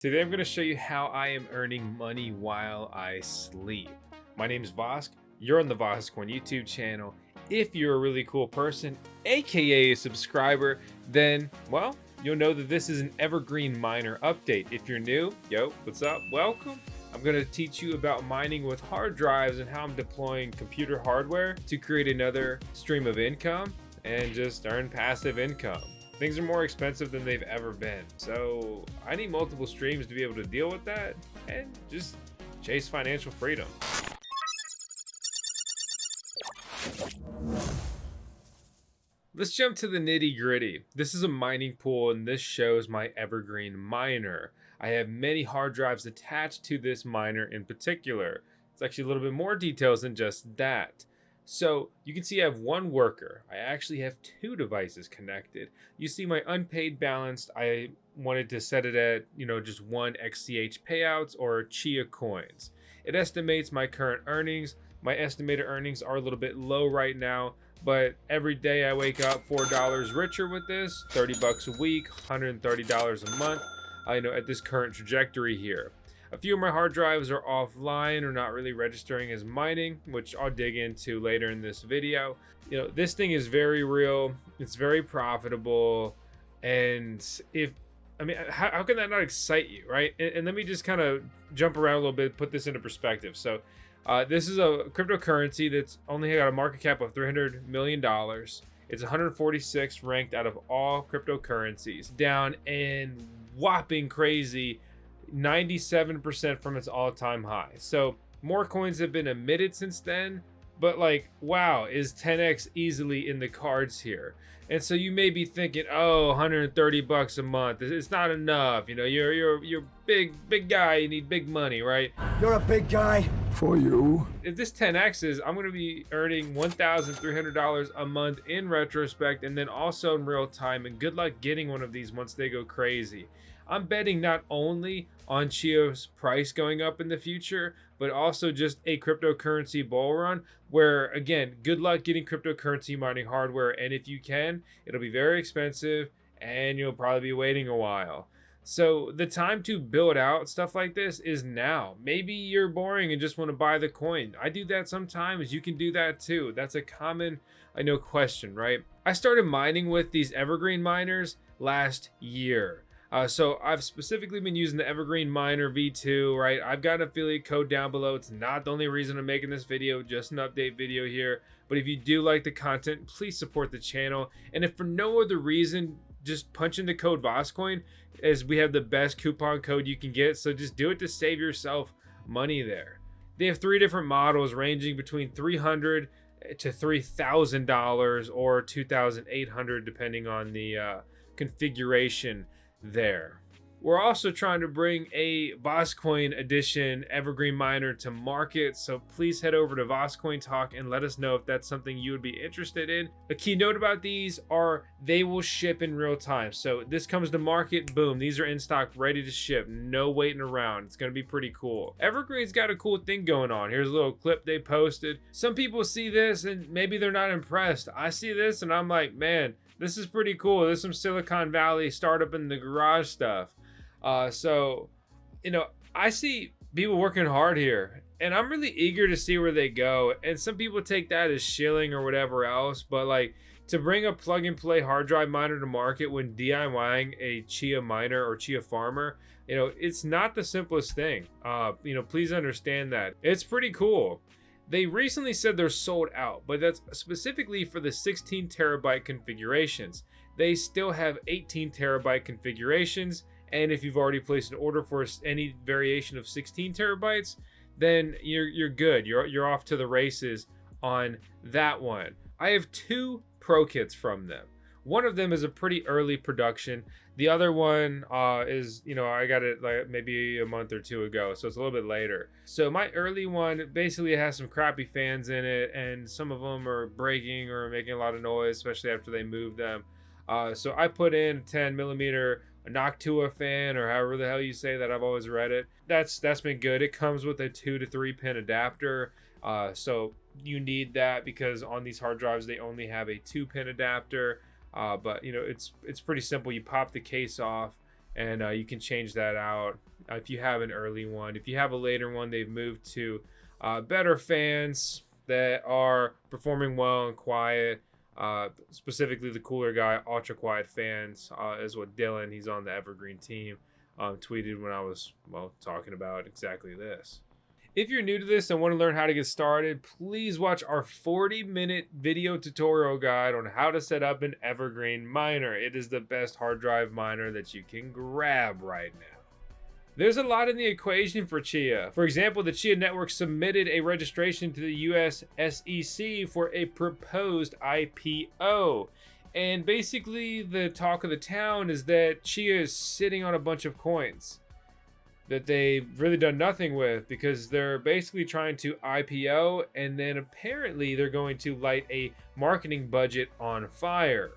Today I'm going to show you how I am earning money while I sleep. My name is Vosk. You're on the VoskCoin YouTube channel. If you're a really cool person, aka a subscriber, then, well, you'll know that this is an Evergreen Miner update. If you're new, yo, what's up? Welcome. I'm going to teach you about mining with hard drives and how I'm deploying computer hardware to create another stream of income and just earn passive income. Things are more expensive than they've ever been, so I need multiple streams to be able to deal with that and just chase financial freedom. Let's jump to the nitty gritty. This is a mining pool and this shows my Evergreen Miner. I have many hard drives attached to this miner in particular. It's actually a little bit more details than just that. So you can see I have one worker. I actually have two devices connected. You see my unpaid balance, I wanted to set it at, just one XCH payouts or Chia coins. It estimates my current earnings. My estimated earnings are a little bit low right now, but every day I wake up $4 richer with this, 30 bucks a week, $130 a month, at this current trajectory here. A few of my hard drives are offline or not really registering as mining, which I'll dig into later in this video. This thing is very real. It's very profitable. And how can that not excite you, right? And let me just kind of jump around a little bit, put this into perspective. So this is a cryptocurrency that's only got a market cap of $300 million. It's 146 ranked out of all cryptocurrencies, down and whopping crazy 97% from its all-time high. So more coins have been emitted since then, but wow, is 10x easily in the cards here? And so you may be thinking, oh, 130 bucks a month, it's not enough. You're big guy, you need big money, right? You're a big guy. For you. If this 10x's, I'm going to be earning $1,300 a month in retrospect, and then also in real time, and good luck getting one of these once they go crazy. I'm betting not only on Chia's price going up in the future, but also just a cryptocurrency bull run where, again, good luck getting cryptocurrency mining hardware. And if you can, it'll be very expensive and you'll probably be waiting a while. So the time to build out stuff like this is now. Maybe you're boring and just want to buy the coin. I do that sometimes. You can do that too. That's a common, question, right? I started mining with these Evergreen miners last year. So I've specifically been using the Evergreen Miner V2, right? I've got an affiliate code down below. It's not the only reason I'm making this video, just an update video here. But if you do like the content, please support the channel. And if for no other reason, just punch in the code VoskCoin, as we have the best coupon code you can get. So just do it to save yourself money there. They have three different models ranging between $300 to $3,000 or $2,800 depending on the configuration there. We're also trying to bring a VoskCoin edition Evergreen Miner to market, so please head over to VoskCoin Talk and let us know if that's something you would be interested in. A key note about these are they will ship in real time. So this comes to market, boom, these are in stock, ready to ship, no waiting around. It's going to be pretty cool. Evergreen's got a cool thing going on. Here's a little clip they posted. Some people see this and maybe they're not impressed. I see this and I'm like, man, this is pretty cool. There's some Silicon Valley startup in the garage stuff. So I see people working hard here and I'm really eager to see where they go. And some people take that as shilling or whatever else, but to bring a plug and play hard drive miner to market when DIYing a Chia miner or Chia farmer, it's not the simplest thing. Please understand that. It's pretty cool. They recently said they're sold out, but that's specifically for the 16 terabyte configurations. They still have 18 terabyte configurations. And if you've already placed an order for any variation of 16 terabytes, then you're good. You're off to the races on that one. I have two pro kits from them. One of them is a pretty early production. The other one is, I got it maybe a month or two ago, so it's a little bit later. So my early one basically has some crappy fans in it, and some of them are breaking or making a lot of noise, especially after they move them. So I put in a 10 millimeter Noctua fan, or however the hell you say that. I've always read it. That's been good. It comes with a 2 to 3 pin adapter. So you need that because on these hard drives, they only have a 2-pin adapter. But it's pretty simple. You pop the case off and you can change that out if you have an early one. If you have a later one, they've moved to better fans that are performing well and quiet. Specifically the cooler guy, ultra quiet fans, is what Dylan, he's on the Evergreen team, tweeted when I was, well, talking about exactly this. If you're new to this and want to learn how to get started, please watch our 40-minute video tutorial guide on how to set up an Evergreen Miner. It is the best hard drive miner that you can grab right now. There's a lot in the equation for Chia. For example, the Chia network submitted a registration to the US SEC for a proposed IPO. And basically the talk of the town is that Chia is sitting on a bunch of coins that they've really done nothing with, because they're basically trying to IPO, and then apparently they're going to light a marketing budget on fire.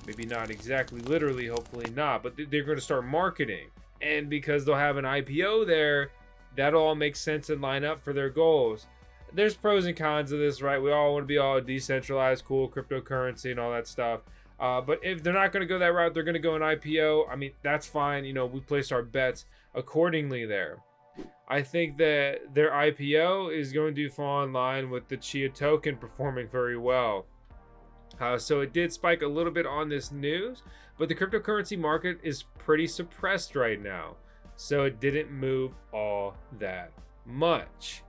Maybe not exactly literally, hopefully not, but they're going to start marketing. And because they'll have an IPO there, that'll all make sense and line up for their goals. There's pros and cons of this, right? We all want to be all decentralized, cool cryptocurrency and all that stuff. But if they're not going to go that route, they're going to go an IPO. I mean, that's fine. You know, we placed our bets accordingly there. I think that their IPO is going to fall in line with the Chia token performing very well. So it did spike a little bit on this news, but the cryptocurrency market is pretty suppressed right now. So it didn't move all that much.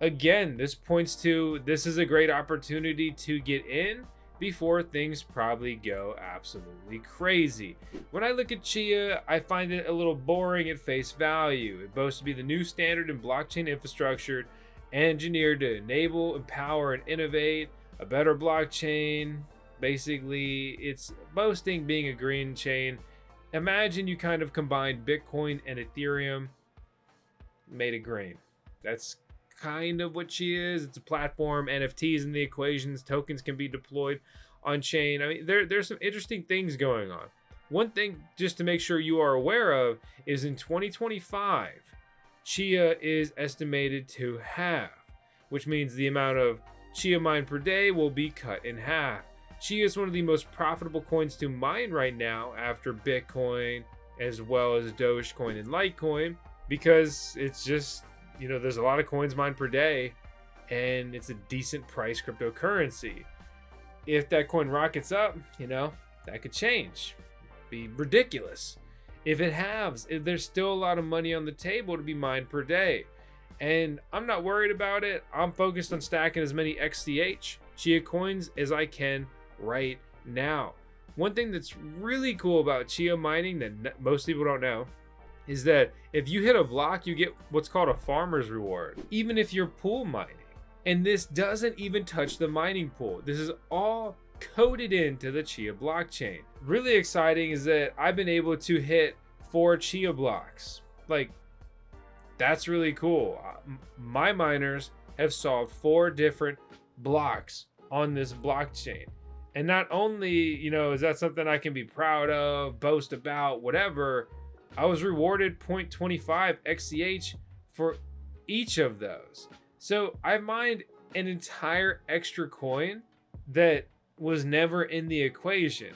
Again, this points to this is a great opportunity to get in before things probably go absolutely crazy. When I look at Chia, I find it a little boring at face value. It boasts to be the new standard in blockchain infrastructure, engineered to enable, empower, and innovate a better blockchain. Basically, it's boasting being a green chain. Imagine you kind of combined Bitcoin and Ethereum, made it green. That's kind of what Chia is. It's a platform, NFTs in the equations, tokens can be deployed on chain. I mean, there's some interesting things going on. One thing just to make sure you are aware of is in 2025, Chia is estimated to halve, which means the amount of Chia mined per day will be cut in half. Chia is one of the most profitable coins to mine right now after Bitcoin, as well as Dogecoin and Litecoin, because it's just, you know, there's a lot of coins mined per day and it's a decent price cryptocurrency. If that coin rockets up, you know, that could change. Be ridiculous. If it halves, there's still a lot of money on the table to be mined per day. And I'm not worried about it. I'm focused on stacking as many XCH Chia coins as I can right now. One thing that's really cool about Chia mining that most people don't know is that if you hit a block, you get what's called a farmer's reward, even if you're pool mining. And this doesn't even touch the mining pool. This is all coded into the Chia blockchain. Really exciting is that I've been able to hit 4 Chia blocks. Like, that's really cool. My miners have solved 4 different blocks on this blockchain. And not only, you know, is that something I can be proud of, boast about, whatever, I was rewarded 0.25 XCH for each of those. So I mined an entire extra coin that was never in the equation,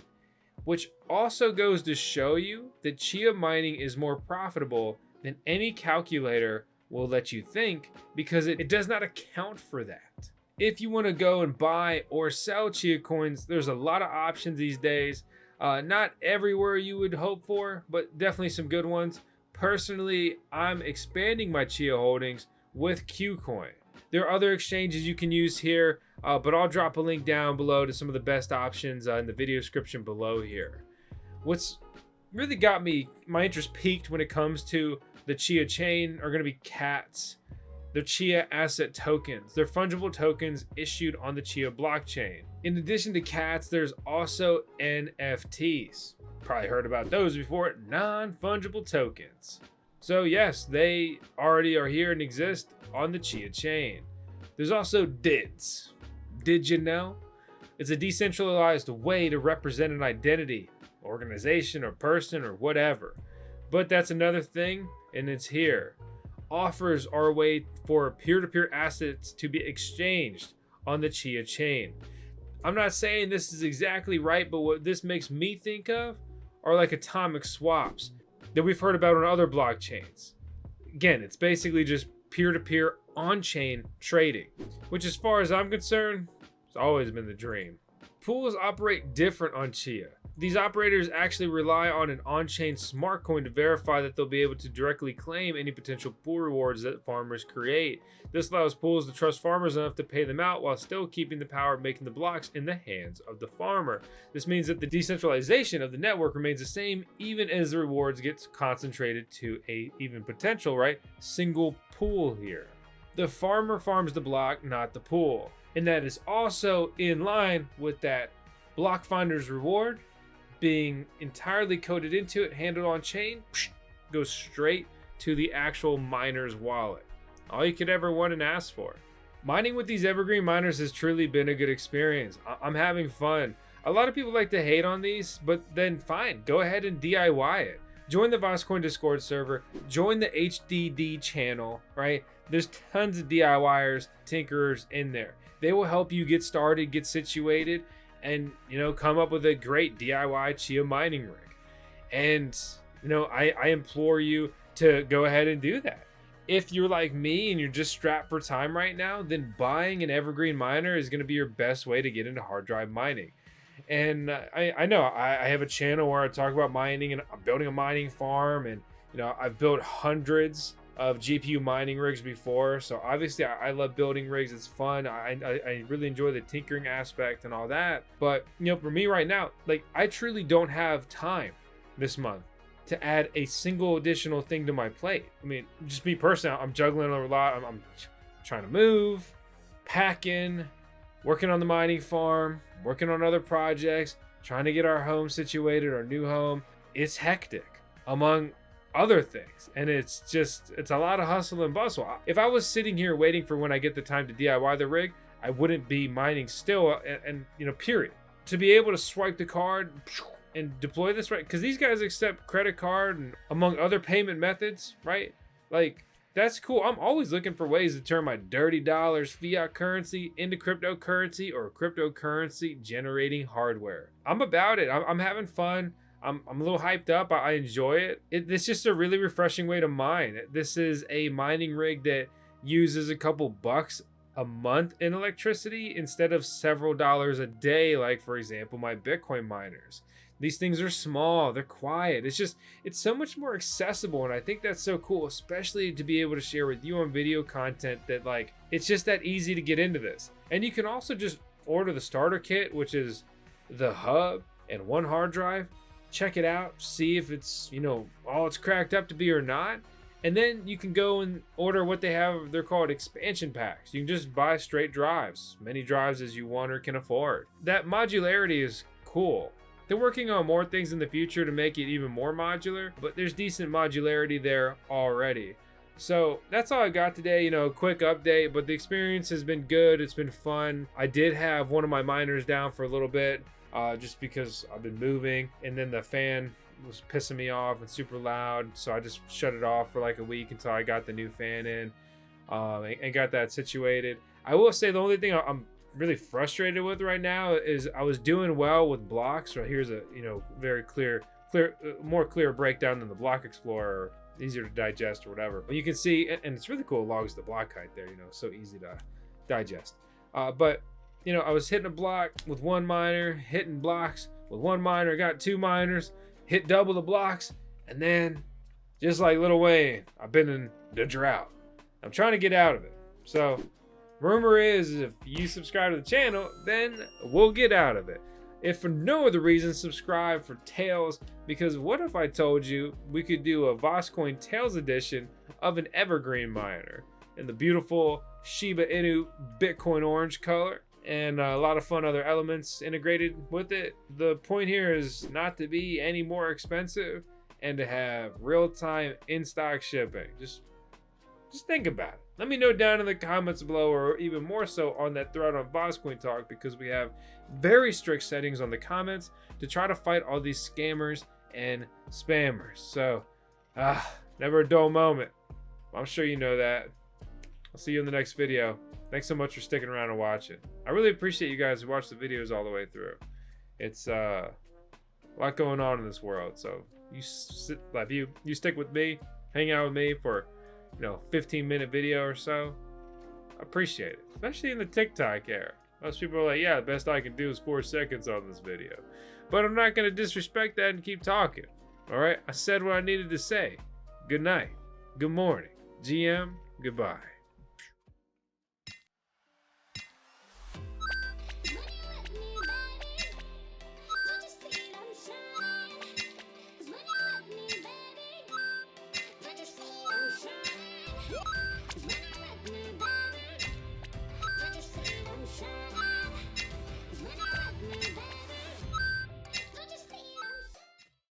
which also goes to show you that Chia mining is more profitable than any calculator will let you think, because it does not account for that. If you want to go and buy or sell Chia coins, there's a lot of options these days. Not everywhere you would hope for, but definitely some good ones. Personally, I'm expanding my Chia holdings with Qcoin. There are other exchanges you can use here, but I'll drop a link down below to some of the best options in the video description below here. What's really got my interest peaked when it comes to the Chia chain are going to be CATs. They're Chia asset tokens. They're fungible tokens issued on the Chia blockchain. In addition to CATs, there's also NFTs. Probably heard about those before, non-fungible tokens. So yes, they already are here and exist on the Chia chain. There's also DIDs. Did you know? It's a decentralized way to represent an identity, organization, or person, or whatever. But that's another thing, and it's here. Offers are a way for peer-to-peer assets to be exchanged on the Chia chain. I'm not saying this is exactly right, but what this makes me think of are like atomic swaps. that we've heard about on other blockchains. Again, it's basically just peer-to-peer on-chain trading, which as far as I'm concerned, has always been the dream. Pools operate different on Chia. These operators actually rely on an on-chain smart coin to verify that they'll be able to directly claim any potential pool rewards that farmers create. This allows pools to trust farmers enough to pay them out while still keeping the power of making the blocks in the hands of the farmer. This means that the decentralization of the network remains the same even as the rewards get concentrated to a even potential, single pool here. The farmer farms the block, not the pool. And that is also in line with that block finder's reward being entirely coded into it, handled on chain, goes straight to the actual miner's wallet. All you could ever want and ask for. Mining with these Evergreen miners has truly been a good experience. I'm having fun. A lot of people like to hate on these, but then fine, go ahead and DIY it. Join the VoskCoin Discord server, join the HDD channel, right? There's tons of DIYers, tinkerers in there. They will help you get started, get situated, and come up with a great DIY Chia mining rig. And I implore you to go ahead and do that. If you're like me and you're just strapped for time right now, then buying an Evergreen miner is going to be your best way to get into hard drive mining. And I know I have a channel where I talk about mining, and I'm building a mining farm, and I've built hundreds of GPU mining rigs before, so obviously I love building rigs. It's fun. I really enjoy the tinkering aspect and all that. But for me right now, I truly don't have time this month to add a single additional thing to my plate. I mean, just me personally, I'm juggling a lot. I'm trying to move, packing, working on the mining farm, working on other projects, trying to get our home situated, our new home. It's hectic, among other things, and it's a lot of hustle and bustle. If I was sitting here waiting for when I get the time to DIY the rig, I wouldn't be mining still, and period. To be able to swipe the card and deploy this, right? Because these guys accept credit card and among other payment methods, right? That's cool. I'm always looking for ways to turn my dirty dollars, fiat currency, into cryptocurrency or cryptocurrency generating hardware. I'm about it. I'm having fun. I'm a little hyped up. I enjoy it. It's just a really refreshing way to mine. This is a mining rig that uses a couple bucks a month in electricity instead of several dollars a day, like for example my Bitcoin miners. These things are small, they're quiet. It's so much more accessible, and I think that's so cool, especially to be able to share with you on video content that it's just that easy to get into this. And you can also just order the starter kit, which is the hub and one hard drive. Check it out, see if it's all it's cracked up to be or not, and then you can go and order what they have. They're called expansion packs. You can just buy straight drives, many drives as you want or can afford. That modularity is cool. They're working on more things in the future to make it even more modular, but there's decent modularity there already. So that's all I got today, quick update, but the experience has been good. It's been fun. I did have one of my miners down for a little bit, just because I've been moving, and then the fan was pissing me off and super loud, so I just shut it off for a week until I got the new fan in, and got that situated. I will say the only thing I'm really frustrated with right now is I was doing well with blocks. Right, here's a very more clear breakdown than the block explorer, easier to digest or whatever, but you can see, and it's really cool, it logs the block height there, so easy to digest. But I was hitting a block with one miner, hitting blocks with one miner, got two miners, hit double the blocks, and then, just like Lil Wayne, I've been in the drought. I'm trying to get out of it. So, rumor is, if you subscribe to the channel, then we'll get out of it. If for no other reason, subscribe for Tails, because what if I told you we could do a VoskCoin Tails edition of an Evergreen miner in the beautiful Shiba Inu Bitcoin orange color, and a lot of fun other elements integrated with it. The point here is not to be any more expensive and to have real-time in-stock shipping. Just think about it. Let me know down in the comments below, or even more so on that thread on VoskCoin Talk, because we have very strict settings on the comments to try to fight all these scammers and spammers. So, never a dull moment. I'm sure you know that. I'll see you in the next video. Thanks so much for sticking around and watching. I really appreciate you guys who watch the videos all the way through. It's a lot going on in this world, so you stick with me, hang out with me for 15-minute video or so. I appreciate it, especially in the TikTok era. Most people are like, yeah, the best I can do is 4 seconds on this video. But I'm not going to disrespect that and keep talking. All right? I said what I needed to say. Good night. Good morning. GM, goodbye.